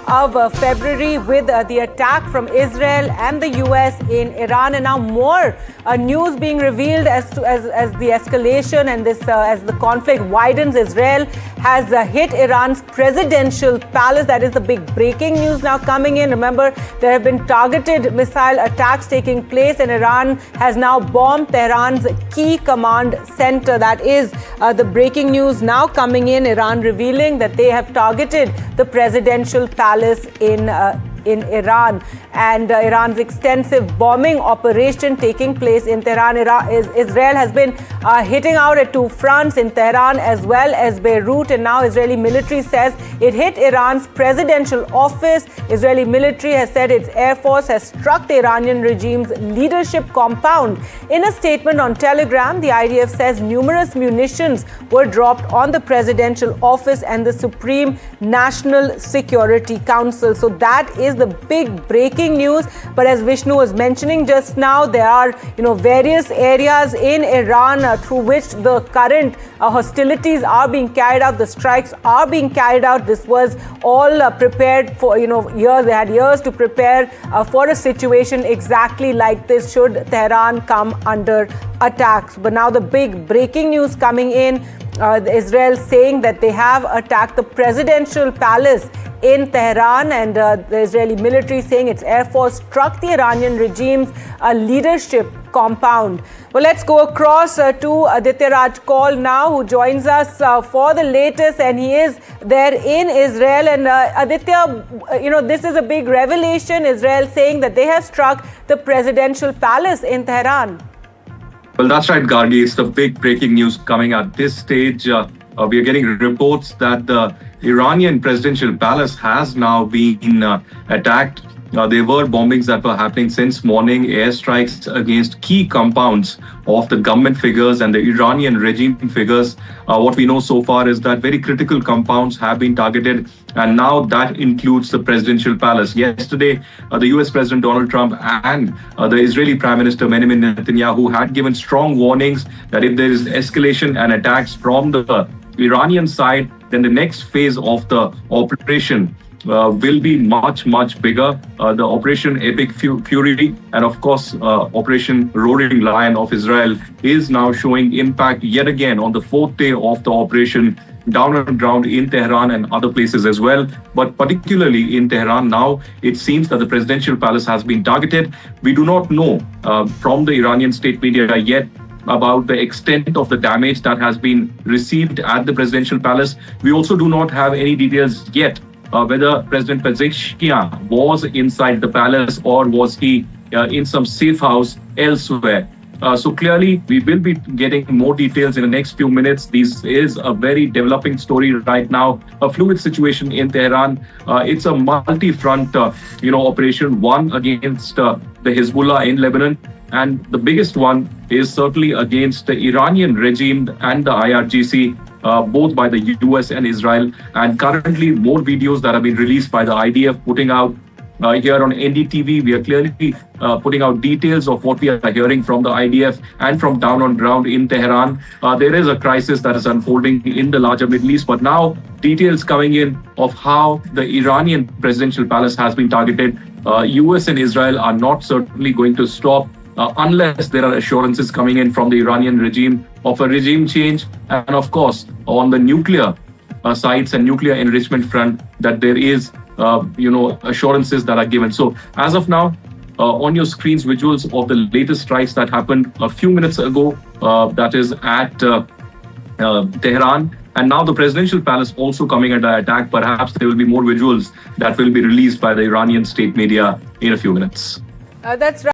of February with the attack from Israel and the US in Iran, and now more news being revealed as the escalation and as the conflict widens. Israel has hit Iran's presidential palace. That is the big breaking news now coming in. Remember, there have been targeted missile attacks taking place, and Iran has now bombed Tehran's key command center. That is the breaking news now coming in. Iran revealing that they have targeted the presidential palace in Iran, and Iran's extensive bombing operation taking place in Tehran. Israel has been hitting out at two fronts, in Tehran as well as Beirut, and now Israeli military says it hit Iran's presidential office. Israeli military has said its air force has struck the Iranian regime's leadership compound. In a statement on Telegram, the IDF says numerous munitions were dropped on the presidential office and the Supreme National Security Council. So that is the big breaking news. But as Vishnu was mentioning just now, there are various areas in Iran through which the current hostilities are being carried out. The strikes are being carried out. This was all prepared for years. They had years to prepare for a situation exactly like this should Tehran come under attacks. But now the big breaking news coming in, Israel saying that they have attacked the presidential palace in Tehran, and the Israeli military saying its air force struck the Iranian regime's leadership compound. Well, let's go across to Aditya Raj Kaul now, who joins us for the latest, and he is there in Israel. And Aditya, this is a big revelation. Israel saying that they have struck the presidential palace in Tehran. Well, that's right, Gargi. It's the big breaking news coming at this stage. We are getting reports that the Iranian presidential palace has now been attacked. There were bombings that were happening since morning, airstrikes against key compounds of the government figures and the Iranian regime figures. What we know so far is that very critical compounds have been targeted, and now that includes the presidential palace. Yesterday, the US President Donald Trump and the Israeli Prime Minister Benjamin Netanyahu had given strong warnings that if there is escalation and attacks from the Iranian side, then the next phase of the operation will be much, much bigger. The Operation Epic Fury and, of course, Operation Roaring Lion of Israel is now showing impact yet again on the fourth day of the operation, down on ground in Tehran and other places as well. But particularly in Tehran now, it seems that the presidential palace has been targeted. We do not know from the Iranian state media yet about the extent of the damage that has been received at the presidential palace. We also do not have any details yet whether President Pezeshkian was inside the palace or was he in some safe house elsewhere. So clearly, we will be getting more details in the next few minutes. This is a very developing story right now, a fluid situation in Tehran. It's a multi-front, operation, one against the Hezbollah in Lebanon, and the biggest one is certainly against the Iranian regime and the IRGC, both by the US and Israel. And currently, more videos that have been released by the IDF putting out here on NDTV. We are clearly putting out details of what we are hearing from the IDF and from down on ground in Tehran. There is a crisis that is unfolding in the larger Middle East, but now details coming in of how the Iranian presidential palace has been targeted. US and Israel are not certainly going to stop unless there are assurances coming in from the Iranian regime of a regime change, and of course on the nuclear sites and nuclear enrichment front, that there is assurances that are given. So as of now, on your screens, visuals of the latest strikes that happened a few minutes ago, that is at Tehran. And now the presidential palace also coming under attack. Perhaps there will be more visuals that will be released by the Iranian state media in a few minutes. That's right.